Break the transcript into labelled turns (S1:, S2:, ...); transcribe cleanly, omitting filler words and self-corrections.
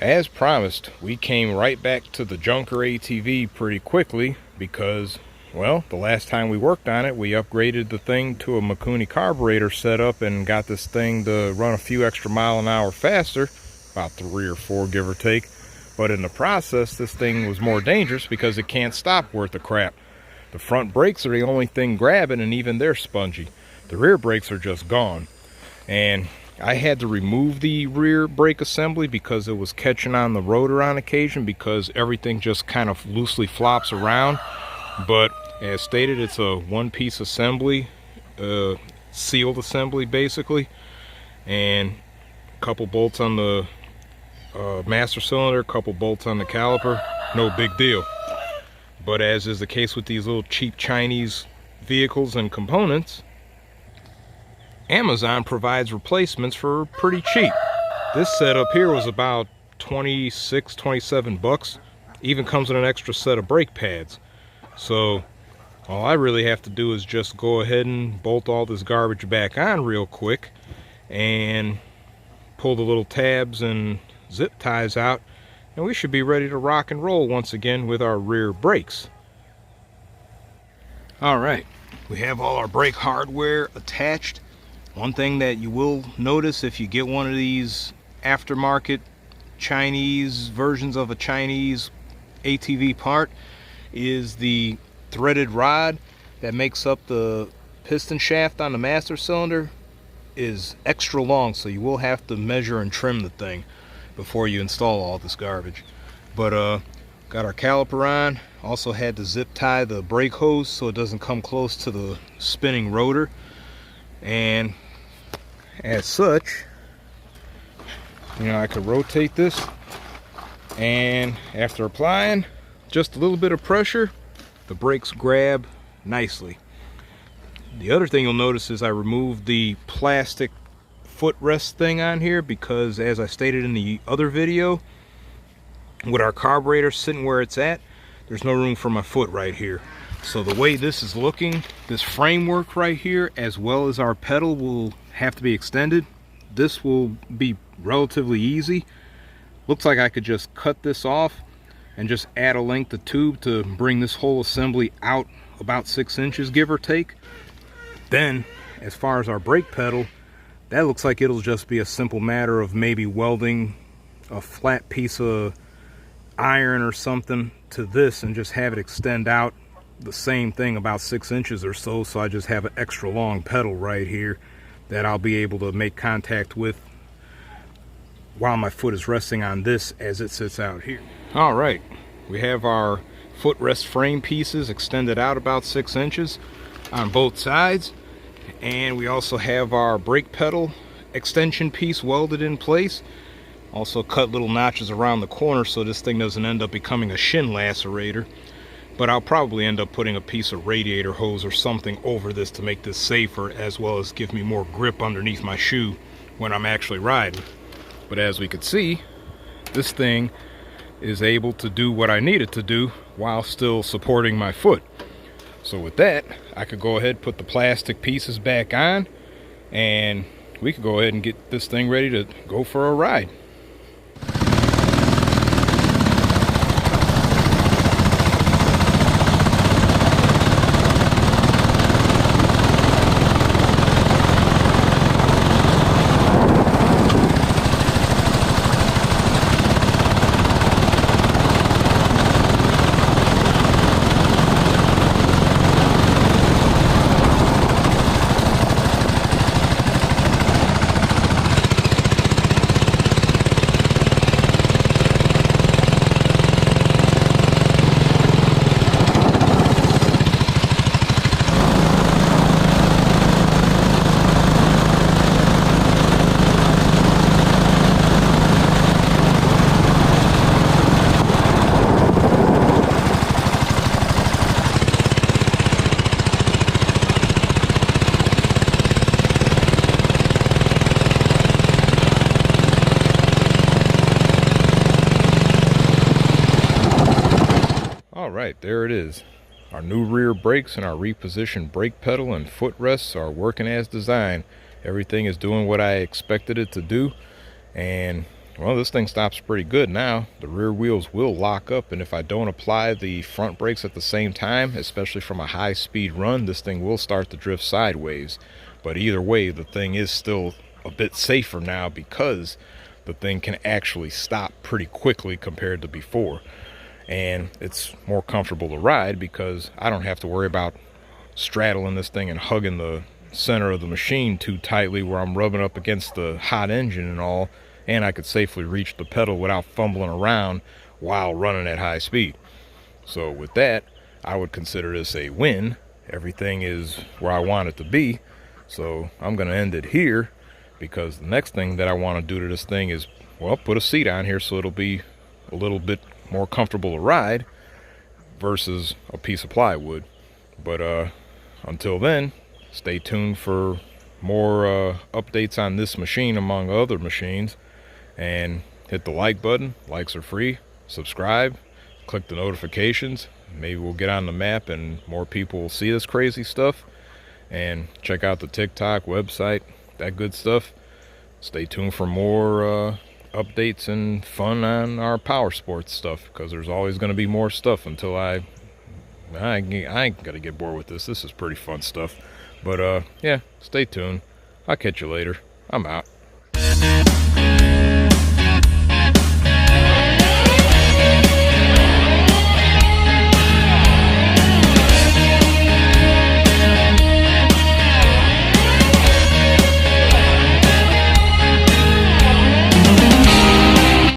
S1: As promised, we came right back to the junker ATV pretty quickly because, well, the last time we worked on it, we upgraded the thing to a Mikuni carburetor setup and got this thing to run a few extra mile an hour faster, about 3 or 4 give or take. But in the process, this thing was more dangerous because it can't stop worth a crap. The front brakes are the only thing grabbing, and even they're spongy. The rear brakes are just gone. And I had to remove the rear brake assembly because it was catching on the rotor on occasion because everything just kind of loosely flops around. But as stated, it's a one-piece assembly, sealed assembly basically, and a couple bolts on the master cylinder, a couple bolts on the caliper, no big deal. But as is the case with these little cheap Chinese vehicles and components, Amazon provides replacements for pretty cheap. This setup here was about 26, 27 bucks. Even comes with an extra set of brake pads. So all I really have to do is just go ahead and bolt all this garbage back on real quick and pull the little tabs and zip ties out, and we should be ready to rock and roll once again with our rear brakes. Alright, we have all our brake hardware attached. One thing that you will notice if you get one of these aftermarket Chinese versions of a Chinese ATV part is the threaded rod that makes up the piston shaft on the master cylinder is extra long, so you will have to measure and trim the thing before you install all this garbage. But got our caliper on, also had to zip tie the brake hose so it doesn't come close to the spinning rotor, and as such, you know, I could rotate this, and after applying just a little bit of pressure, the brakes grab nicely. The other thing you'll notice is I removed the plastic footrest thing on here because, as I stated in the other video, with our carburetor sitting where it's at, there's no room for my foot right here. So the way this is looking, this framework right here, as well as our pedal, will have to be extended. This will be relatively easy. Looks like I could just cut this off and just add a length of tube to bring this whole assembly out about 6 inches, give or take. Then, as far as our brake pedal, that looks like it'll just be a simple matter of maybe welding a flat piece of iron or something to this and just have it extend out the same thing about 6 inches or so. So I just have an extra long pedal right here that I'll be able to make contact with while my foot is resting on this as it sits out here. All right, we have our footrest frame pieces extended out about 6 inches on both sides, and we also have our brake pedal extension piece welded in place. Also cut little notches around the corner so this thing doesn't end up becoming a shin lacerator, but I'll probably end up putting a piece of radiator hose or something over this to make this safer, as well as give me more grip underneath my shoe when I'm actually riding. But as we could see, this thing is able to do what I need it to do while still supporting my foot. So with that, I could go ahead and put the plastic pieces back on, and we could go ahead and get this thing ready to go for a ride. Alright, there it is. Our new rear brakes and our repositioned brake pedal and footrests are working as designed. Everything is doing what I expected it to do, and Well, this thing stops pretty good now. The rear wheels will lock up, and if I don't apply the front brakes at the same time, especially from a high speed run, this thing will start to drift sideways. But either way, the thing is still a bit safer now because the thing can actually stop pretty quickly compared to before. And it's more comfortable to ride because I don't have to worry about straddling this thing and hugging the center of the machine too tightly where I'm rubbing up against the hot engine and all, and I could safely reach the pedal without fumbling around while running at high speed. So with that, I would consider this a win. Everything is where I want it to be, so I'm going to end it here because the next thing that I want to do to this thing is, well, put a seat on here so it'll be a little bit more comfortable to ride versus a piece of plywood. But until then, stay tuned for more updates on this machine among other machines, and hit the like button. Likes are free. Subscribe, click the notifications. Maybe we'll get on the map and more people will see this crazy stuff. And check out the TikTok website, that good stuff. Stay tuned for more updates and fun on our power sports stuff, because there's always going to be more stuff until I ain't gonna get bored with this. This is pretty fun stuff. But yeah, stay tuned. I'll catch you later. I'm out.